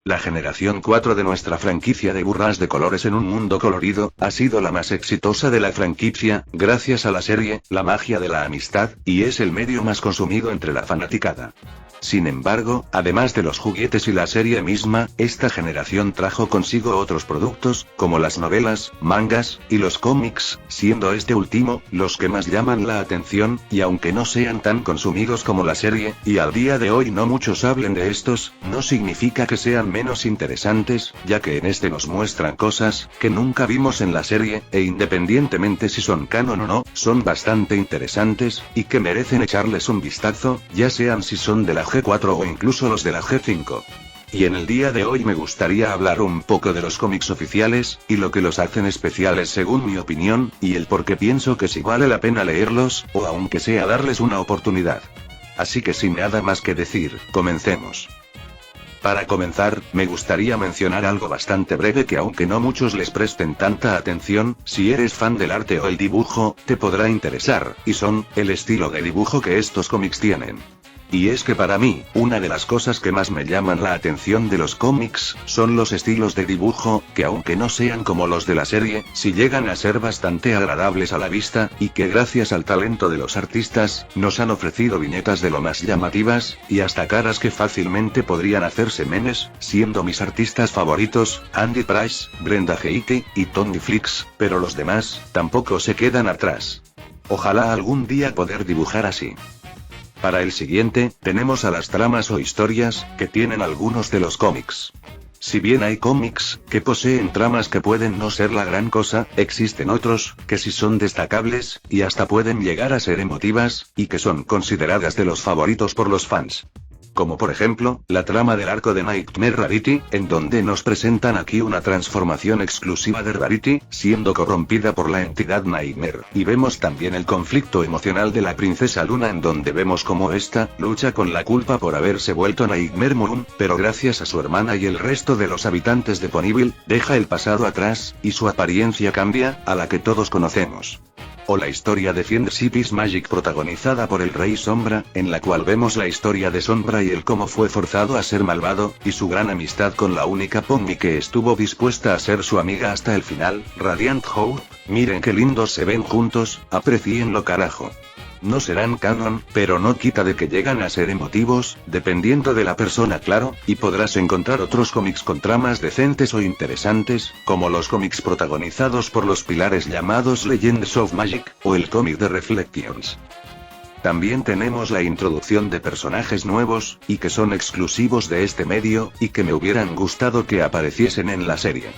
La generación 4 de nuestra franquicia de burras de colores en un mundo colorido, ha sido la más exitosa de la franquicia, gracias a la serie, la magia de la amistad, y es el medio más consumido entre la fanaticada. Sin embargo, además de los juguetes y la serie misma, esta generación trajo consigo otros productos, como las novelas, mangas, y los cómics, siendo este último, los que más llaman la atención, y aunque no sean tan consumidos como la serie, y al día de hoy no muchos hablen de estos, no significa que sean menos interesantes, ya que en este nos muestran cosas, que nunca vimos en la serie, e independientemente si son canon o no, son bastante interesantes, y que merecen echarles un vistazo, ya sean si son de la G4 o incluso los de la G5. Y en el día de hoy me gustaría hablar un poco de los cómics oficiales, y lo que los hacen especiales según mi opinión, y el por qué pienso que sí vale la pena leerlos, o aunque sea darles una oportunidad. Así que sin nada más que decir, comencemos. Para comenzar, me gustaría mencionar algo bastante breve que aunque no muchos les presten tanta atención, si eres fan del arte o el dibujo, te podrá interesar, y son, el estilo de dibujo que estos cómics tienen. Y es que para mí, una de las cosas que más me llaman la atención de los cómics, son los estilos de dibujo, que aunque no sean como los de la serie, sí llegan a ser bastante agradables a la vista, y que gracias al talento de los artistas, nos han ofrecido viñetas de lo más llamativas, y hasta caras que fácilmente podrían hacerse memes, siendo mis artistas favoritos, Andy Price, Brenda Heike, y Tony Flicks, pero los demás, tampoco se quedan atrás. Ojalá algún día poder dibujar así. Para el siguiente, tenemos a las tramas o historias, que tienen algunos de los cómics. Si bien hay cómics, que poseen tramas que pueden no ser la gran cosa, existen otros, que sí son destacables, y hasta pueden llegar a ser emotivas, y que son consideradas de los favoritos por los fans. Como por ejemplo, la trama del arco de Nightmare Rarity, en donde nos presentan aquí una transformación exclusiva de Rarity, siendo corrompida por la entidad Nightmare, y vemos también el conflicto emocional de la princesa Luna en donde vemos cómo esta, lucha con la culpa por haberse vuelto Nightmare Moon, pero gracias a su hermana y el resto de los habitantes de Ponyville, deja el pasado atrás, y su apariencia cambia, a la que todos conocemos. O la historia de Fiend Cities Magic protagonizada por el Rey Sombra, en la cual vemos la historia de Sombra y el cómo fue forzado a ser malvado, y su gran amistad con la única Pony que estuvo dispuesta a ser su amiga hasta el final, Radiant Hope. Miren qué lindos se ven juntos, aprecienlo carajo. No serán canon, pero no quita de que llegan a ser emotivos, dependiendo de la persona claro, y podrás encontrar otros cómics con tramas decentes o interesantes, como los cómics protagonizados por los pilares llamados Legends of Magic, o el cómic de Reflections. También tenemos la introducción de personajes nuevos, y que son exclusivos de este medio, y que me hubieran gustado que apareciesen en la serie.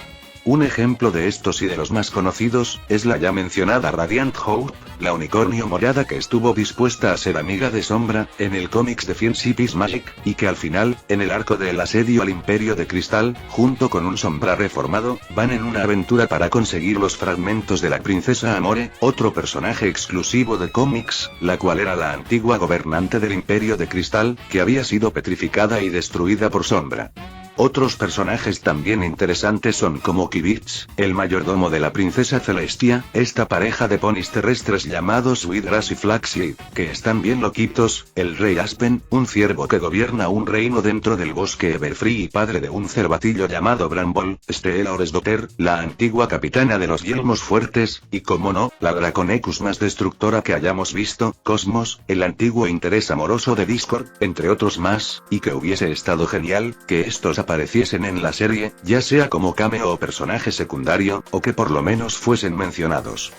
Un ejemplo de estos y de los más conocidos, es la ya mencionada Radiant Hope, la unicornio morada que estuvo dispuesta a ser amiga de Sombra, en el cómics de Fiend Cities Magic, y que al final, en el arco del asedio al Imperio de Cristal, junto con un Sombra reformado, van en una aventura para conseguir los fragmentos de la princesa Amore, otro personaje exclusivo de cómics, la cual era la antigua gobernante del Imperio de Cristal, que había sido petrificada y destruida por Sombra. Otros personajes también interesantes son como Kibitz, el mayordomo de la princesa Celestia, esta pareja de ponis terrestres llamados Sweetgrass y Flaxseed, que están bien loquitos, el rey Aspen, un ciervo que gobierna un reino dentro del bosque Everfree y padre de un cervatillo llamado Bramble, Stella Oresdotter, la antigua capitana de los Yelmos Fuertes, y como no, la Draconecus más destructora que hayamos visto, Cosmos, el antiguo interés amoroso de Discord, entre otros más, y que hubiese estado genial, que estos apareciesen en la serie, ya sea como cameo o personaje secundario, o que por lo menos fuesen mencionados.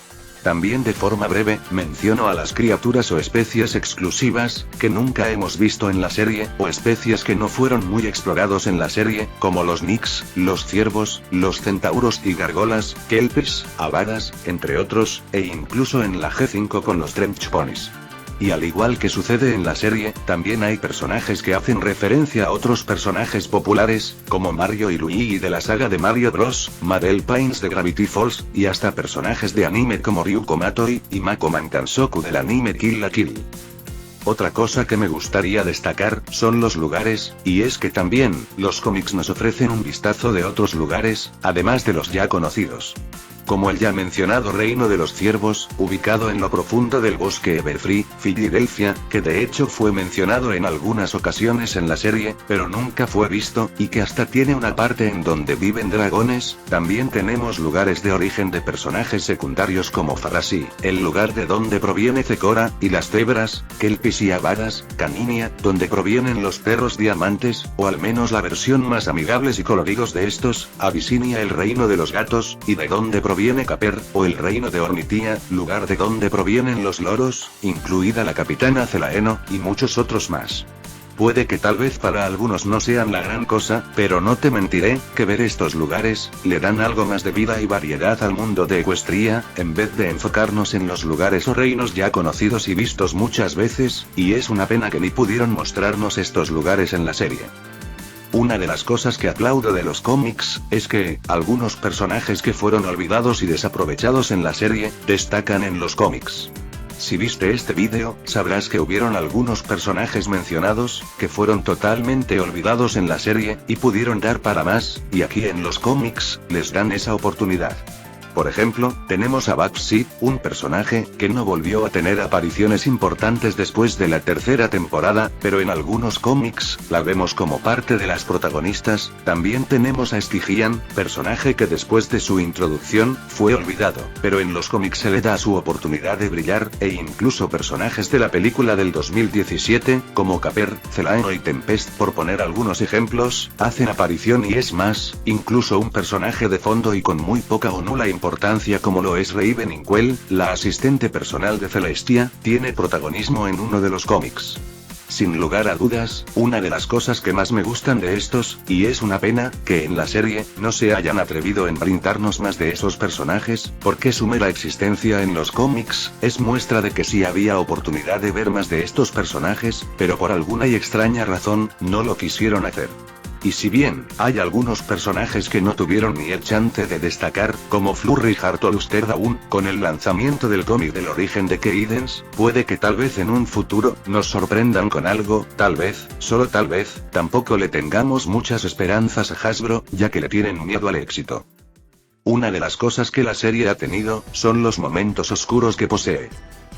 También de forma breve, menciono a las criaturas o especies exclusivas, que nunca hemos visto en la serie, o especies que no fueron muy explorados en la serie, como los Nix, los ciervos, los centauros y gargolas, kelpis, avaras, entre otros, e incluso en la G5 con los Trench Ponies. Y al igual que sucede en la serie, también hay personajes que hacen referencia a otros personajes populares, como Mario y Luigi de la saga de Mario Bros, Marel Pines de Gravity Falls, y hasta personajes de anime como Ryuko Matoi, y Mako Mankansoku del anime Kill la Kill. Otra cosa que me gustaría destacar, son los lugares, y es que también, los cómics nos ofrecen un vistazo de otros lugares, además de los ya conocidos. como el ya mencionado Reino de los Ciervos, ubicado en lo profundo del bosque Everfree, Filadelfia, que de hecho fue mencionado en algunas ocasiones en la serie, pero nunca fue visto, y que hasta tiene una parte en donde viven dragones. También tenemos lugares de origen de personajes secundarios como Farasi, el lugar de donde proviene Zecora, y las cebras, Kelpis y Avaras, Caninia, donde provienen los perros diamantes, o al menos la versión más amigables y coloridos de estos, Abisinia, el reino de los gatos, y de donde proviene Caper, o el reino de Ornitia, lugar de donde provienen los loros, incluida la capitana Celaeno, y muchos otros más. Puede que tal vez para algunos no sean la gran cosa, pero no te mentiré, que ver estos lugares, le dan algo más de vida y variedad al mundo de Equestria, en vez de enfocarnos en los lugares o reinos ya conocidos y vistos muchas veces, y es una pena que ni pudieron mostrarnos estos lugares en la serie. Una de las cosas que aplaudo de los cómics, es que, algunos personajes que fueron olvidados y desaprovechados en la serie, destacan en los cómics. Si viste este vídeo, sabrás que hubieron algunos personajes mencionados, que fueron totalmente olvidados en la serie, y pudieron dar para más, y aquí en los cómics, les dan esa oportunidad. Por ejemplo, tenemos a Babsy, un personaje que no volvió a tener apariciones importantes después de la tercera temporada, pero en algunos cómics, la vemos como parte de las protagonistas. También tenemos a Stygian, personaje que después de su introducción, fue olvidado, pero en los cómics se le da su oportunidad de brillar, e incluso personajes de la película del 2017, como Caper, Celaeno y Tempest, por poner algunos ejemplos, hacen aparición y es más, incluso un personaje de fondo y con muy poca o nula importancia como lo es Raven Inkwell, la asistente personal de Celestia, tiene protagonismo en uno de los cómics. Sin lugar a dudas, una de las cosas que más me gustan de estos, y es una pena, que en la serie, no se hayan atrevido en brindarnos más de esos personajes, porque su mera existencia en los cómics, es muestra de que sí había oportunidad de ver más de estos personajes, pero por alguna y extraña razón, no lo quisieron hacer. Y si bien, hay algunos personajes que no tuvieron ni el chance de destacar, como Flurry Heart o Luster Dawn, con el lanzamiento del cómic del origen de Cadence, puede que tal vez en un futuro, nos sorprendan con algo, tal vez, solo tal vez, tampoco le tengamos muchas esperanzas a Hasbro, ya que le tienen miedo al éxito. Una de las cosas que la serie ha tenido, son los momentos oscuros que posee.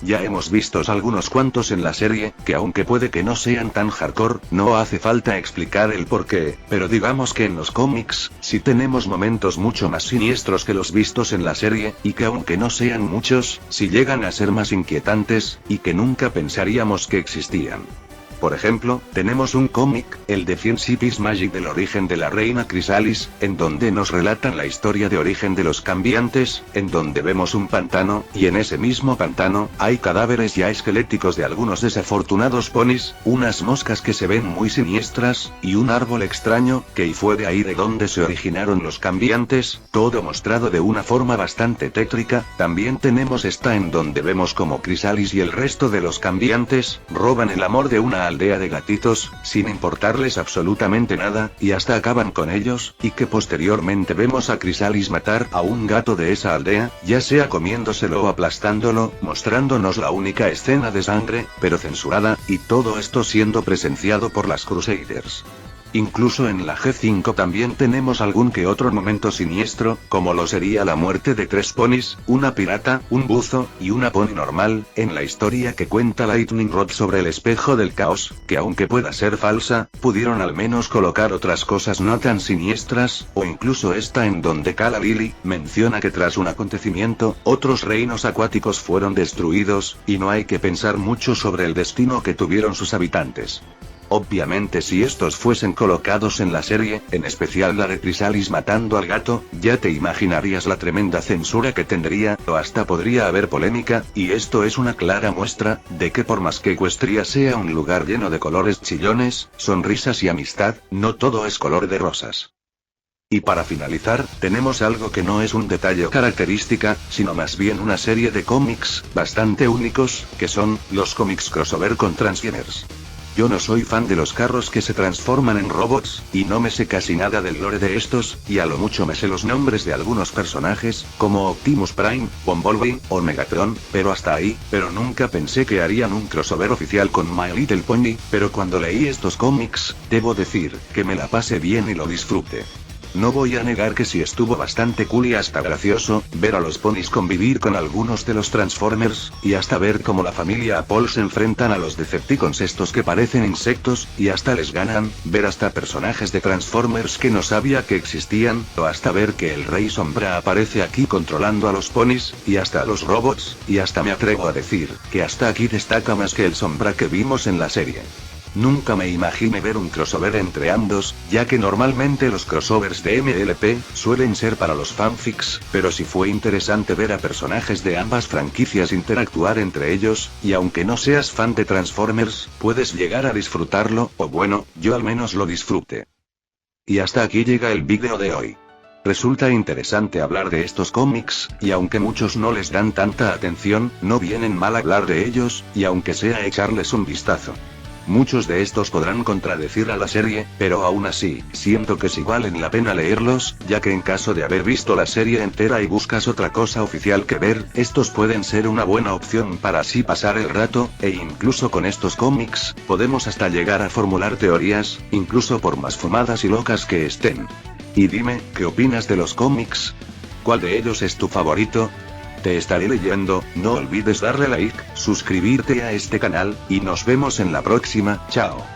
Ya hemos visto algunos cuantos en la serie, que aunque puede que no sean tan hardcore, no hace falta explicar el porqué, pero digamos que en los cómics, sí tenemos momentos mucho más siniestros que los vistos en la serie, y que aunque no sean muchos, sí llegan a ser más inquietantes, y que nunca pensaríamos que existían. Por ejemplo, tenemos un cómic, el de 100 Cities Magic del origen de la reina Chrysalis, en donde nos relatan la historia de origen de los cambiantes, en donde vemos un pantano, y en ese mismo pantano, hay cadáveres ya esqueléticos de algunos desafortunados ponis, unas moscas que se ven muy siniestras, y un árbol extraño, que y fue de ahí de donde se originaron los cambiantes, todo mostrado de una forma bastante tétrica. También tenemos esta en donde vemos como Chrysalis y el resto de los cambiantes, roban el amor de una aldea de gatitos, sin importarles absolutamente nada, y hasta acaban con ellos, y que posteriormente vemos a Chrysalis matar a un gato de esa aldea, ya sea comiéndoselo o aplastándolo, mostrándonos la única escena de sangre, pero censurada, y todo esto siendo presenciado por las Crusaders. Incluso en la G5 también tenemos algún que otro momento siniestro, como lo sería la muerte de 3 ponis, una pirata, un buzo, y una pony normal, en la historia que cuenta Lightning Rod sobre el espejo del caos, que aunque pueda ser falsa, pudieron al menos colocar otras cosas no tan siniestras, o incluso esta en donde Calla Lily menciona que tras un acontecimiento, otros reinos acuáticos fueron destruidos, y no hay que pensar mucho sobre el destino que tuvieron sus habitantes. Obviamente si estos fuesen colocados en la serie, en especial la de Chrysalis matando al gato, ya te imaginarías la tremenda censura que tendría, o hasta podría haber polémica, y esto es una clara muestra, de que por más que Equestria sea un lugar lleno de colores chillones, sonrisas y amistad, no todo es color de rosas. Y para finalizar, tenemos algo que no es un detalle o característica, sino más bien una serie de cómics, bastante únicos, que son, los cómics crossover con Transformers. Yo no soy fan de los carros que se transforman en robots, y no me sé casi nada del lore de estos, y a lo mucho me sé los nombres de algunos personajes, como Optimus Prime, Bumblebee, o Megatron, pero hasta ahí, pero nunca pensé que harían un crossover oficial con My Little Pony, pero cuando leí estos cómics, debo decir, que me la pasé bien y lo disfruté. no voy a negar que sí estuvo bastante cool y hasta gracioso, ver a los ponis convivir con algunos de los Transformers, y hasta ver cómo la familia Apple se enfrentan a los Decepticons estos que parecen insectos, y hasta les ganan, ver hasta personajes de Transformers que no sabía que existían, o hasta ver que el Rey Sombra aparece aquí controlando a los ponis, y hasta a los robots, y hasta me atrevo a decir, que hasta aquí destaca más que el Sombra que vimos en la serie. Nunca me imaginé ver un crossover entre ambos, ya que normalmente los crossovers de MLP suelen ser para los fanfics, pero sí fue interesante ver a personajes de ambas franquicias interactuar entre ellos, y aunque no seas fan de Transformers, puedes llegar a disfrutarlo, o bueno, yo al menos lo disfruté. Y hasta aquí llega el vídeo de hoy. Resulta interesante hablar de estos cómics, y aunque muchos no les dan tanta atención, no vienen mal hablar de ellos, y aunque sea echarles un vistazo. Muchos de estos podrán contradecir a la serie, pero aún así, siento que sí valen la pena leerlos, ya que en caso de haber visto la serie entera y buscas otra cosa oficial que ver, estos pueden ser una buena opción para así pasar el rato, e incluso con estos cómics, podemos hasta llegar a formular teorías, incluso por más fumadas y locas que estén. Y dime, ¿qué opinas de los cómics? ¿Cuál de ellos es tu favorito? Te estaré leyendo, no olvides darle like, suscribirte a este canal, y nos vemos en la próxima, chao.